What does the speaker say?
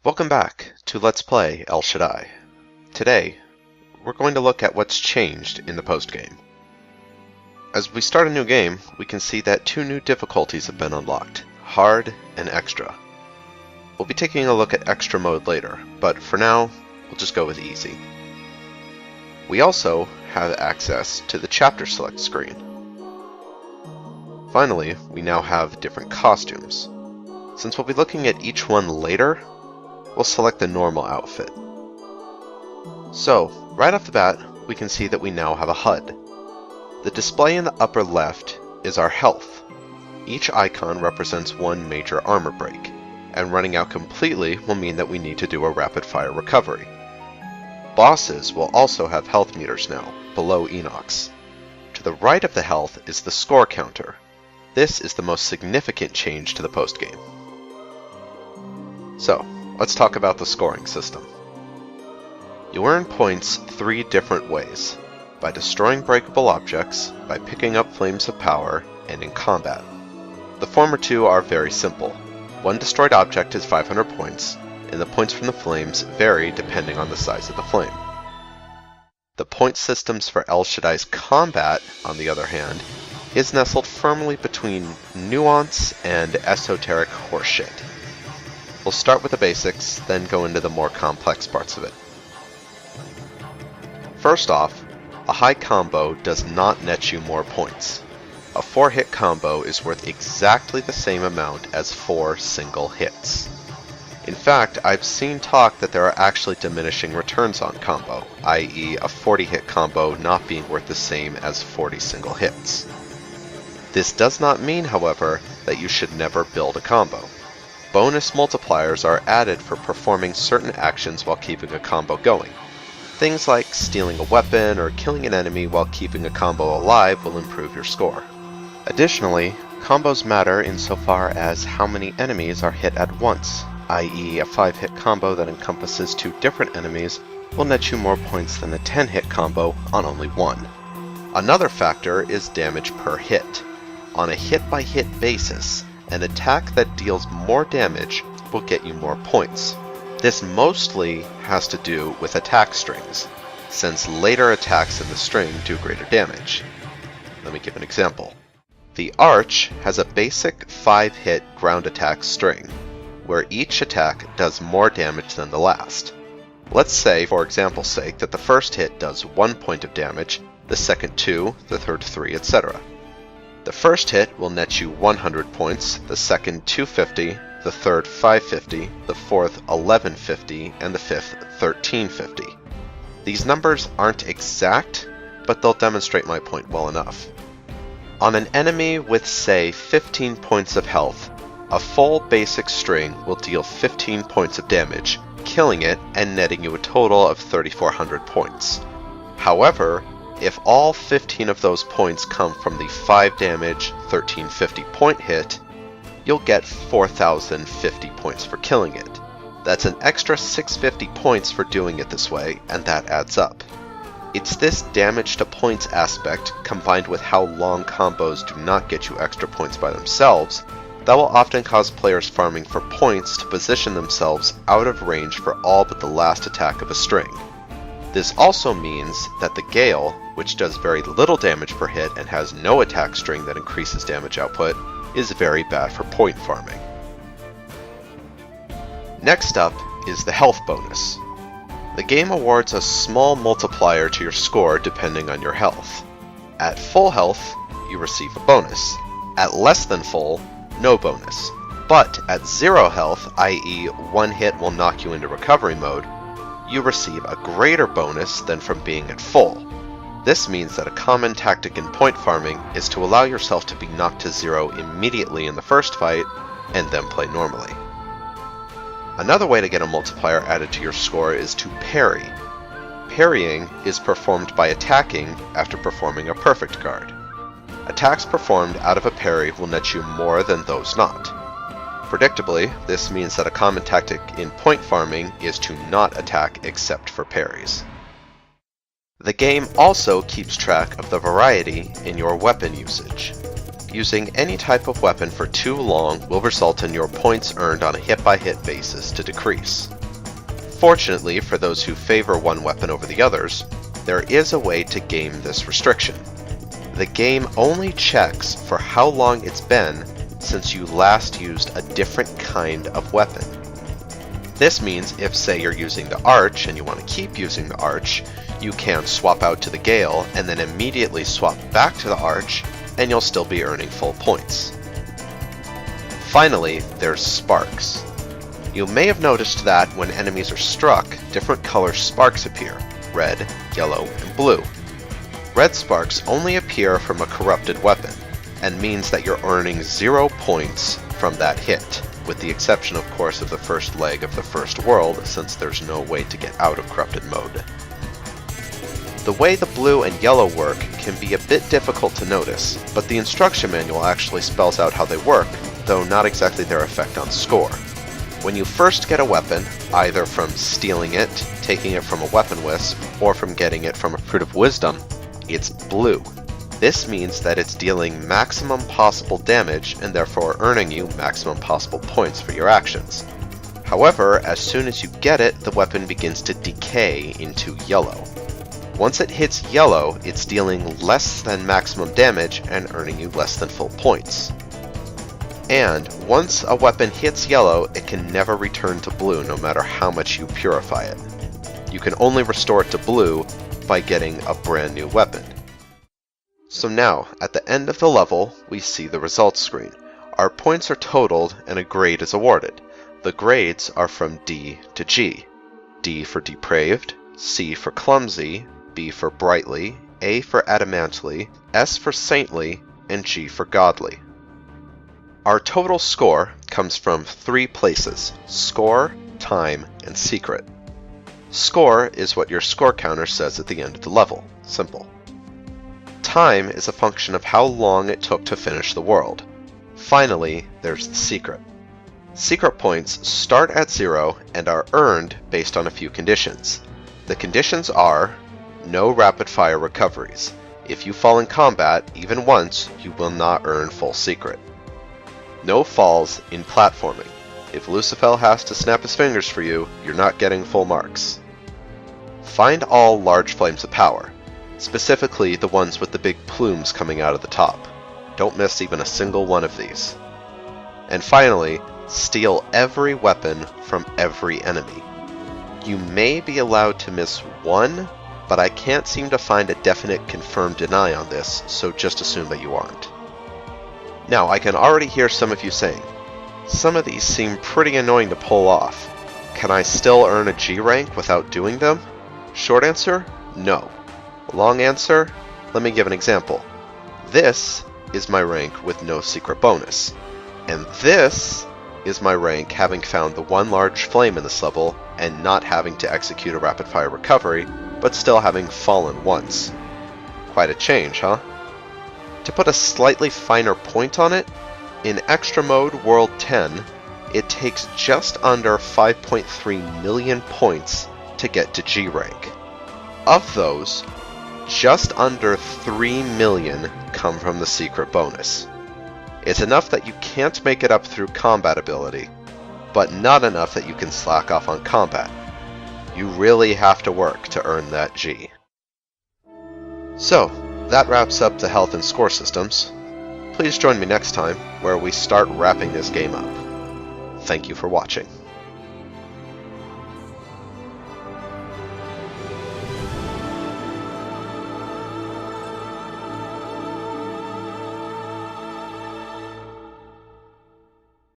Welcome back to Let's Play El Shaddai. Today, we're going to look at what's changed in the postgame. As we start a new game, we can see that two new difficulties have been unlocked, Hard and Extra. We'll be taking a look at Extra mode later, but for now, we'll just go with Easy. We also have access to the Chapter Select screen. Finally, we now have different costumes. Since we'll be looking at each one later, we'll select the normal outfit. So, right off the bat, we can see that we now have a HUD. The display in the upper left is our health. Each icon represents one major armor break, and running out completely will mean that we need to do a rapid-fire recovery. Bosses will also have health meters now, below Enoch's. To the right of the health is the score counter. This is the most significant change to the postgame. So, let's talk about the scoring system. You earn points three different ways: by destroying breakable objects, by picking up flames of power, and in combat. The former two are very simple. One destroyed object is 500 points, and the points from the flames vary depending on the size of the flame. The point systems for El Shaddai's combat, on the other hand, is nestled firmly between nuance and esoteric horseshit. We'll start with the basics, then go into the more complex parts of it. First off, a high combo does not net you more points. A 4-hit combo is worth exactly the same amount as 4 single hits. In fact, I've seen talk that there are actually diminishing returns on combo, i.e. a 40-hit combo not being worth the same as 40 single hits. This does not mean, however, that you should never build a combo. Bonus multipliers are added for performing certain actions while keeping a combo going. Things like stealing a weapon or killing an enemy while keeping a combo alive will improve your score. Additionally, combos matter insofar as how many enemies are hit at once, i.e. a 5-hit combo that encompasses 2 different enemies will net you more points than a 10-hit combo on only one. Another factor is damage per hit. On a hit-by-hit basis, an attack that deals more damage will get you more points. This mostly has to do with attack strings, since later attacks in the string do greater damage. Let me give an example. The Arch has a basic 5-hit ground attack string, where each attack does more damage than the last. Let's say, for example's sake, that the first hit does 1 point of damage, the second 2, the third 3, etc. The first hit will net you 100 points, the second 250, the third 550, the fourth 1150, and the fifth 1350. These numbers aren't exact, but they'll demonstrate my point well enough. On an enemy with, say, 15 points of health, a full basic string will deal 15 points of damage, killing it and netting you a total of 3,400 points. However, if all 15 of those points come from the 5 damage, 1350 point hit, you'll get 4,050 points for killing it. That's an extra 650 points for doing it this way, and that adds up. It's this damage to points aspect, combined with how long combos do not get you extra points by themselves, that will often cause players farming for points to position themselves out of range for all but the last attack of a string. This also means that the Gale, which does very little damage per hit and has no attack string that increases damage output, is very bad for point farming. Next up is the health bonus. The game awards a small multiplier to your score depending on your health. At full health, you receive a bonus. At less than full, no bonus. But at 0 health, i.e. 1 hit will knock you into recovery mode, you receive a greater bonus than from being at full. This means that a common tactic in point farming is to allow yourself to be knocked to 0 immediately in the first fight, and then play normally. Another way to get a multiplier added to your score is to parry. Parrying is performed by attacking after performing a perfect guard. Attacks performed out of a parry will net you more than those not. Predictably, this means that a common tactic in point farming is to not attack except for parries. The game also keeps track of the variety in your weapon usage. using any type of weapon for too long will result in your points earned on a hit-by-hit basis to decrease. Fortunately, for those who favor one weapon over the others, there is a way to game this restriction. The game only checks for how long it's been since you last used a different kind of weapon. This means if, say, you're using the Arch and you want to keep using the Arch, you can swap out to the Gale and then immediately swap back to the Arch, and you'll still be earning full points. Finally, there's sparks. You may have noticed that when enemies are struck, different color sparks appear: red, yellow, and blue. Red sparks only appear from a corrupted weapon, and means that you're earning 0 points from that hit, with the exception, of course, of the first leg of the first world, since there's no way to get out of corrupted mode. The way the blue and yellow work can be a bit difficult to notice, but the instruction manual actually spells out how they work, though not exactly their effect on score. When you first get a weapon, either from stealing it, taking it from a weapon wisp, or from getting it from a Fruit of Wisdom, it's blue. This means that it's dealing maximum possible damage and therefore earning you maximum possible points for your actions. However, as soon as you get it, the weapon begins to decay into yellow. Once it hits yellow, it's dealing less than maximum damage and earning you less than full points. And once a weapon hits yellow, it can never return to blue no matter how much you purify it. You can only restore it to blue by getting a brand new weapon. So now, at the end of the level, we see the results screen. Our points are totaled and a grade is awarded. The grades are from D to G. D for depraved, C for clumsy, B for brightly, A for adamantly, S for saintly, and G for godly. Our total score comes from 3 places: score, time, and secret. Score is what your score counter says at the end of the level. Simple. Time is a function of how long it took to finish the world. Finally, there's the secret. Secret points start at 0 and are earned based on a few conditions. The conditions are: no rapid-fire recoveries. If you fall in combat, even once, you will not earn full secret. No falls in platforming. If Lucifer has to snap his fingers for you, you're not getting full marks. Find all large flames of power, specifically the ones with the big plumes coming out of the top. Don't miss even a single one of these. And finally, steal every weapon from every enemy. You may be allowed to miss one, but I can't seem to find a definite confirmed deny on this, so just assume that you aren't. Now, I can already hear some of you saying, some of these seem pretty annoying to pull off. Can I still earn a G rank without doing them? Short answer, no. Long answer, let me give an example. This is my rank with no secret bonus, and this is my rank having found the one large flame in this level and not having to execute a rapid fire recovery, but still having fallen once. Quite a change, huh? To put a slightly finer point on it, in Extra Mode World 10, it takes just under 5.3 million points to get to G rank. Of those, just under 3 million come from the secret bonus. It's enough that you can't make it up through combat ability, but not enough that you can slack off on combat. You really have to work to earn that G. So, that wraps up the health and score systems. Please join me next time, where we start wrapping this game up. Thank you for watching.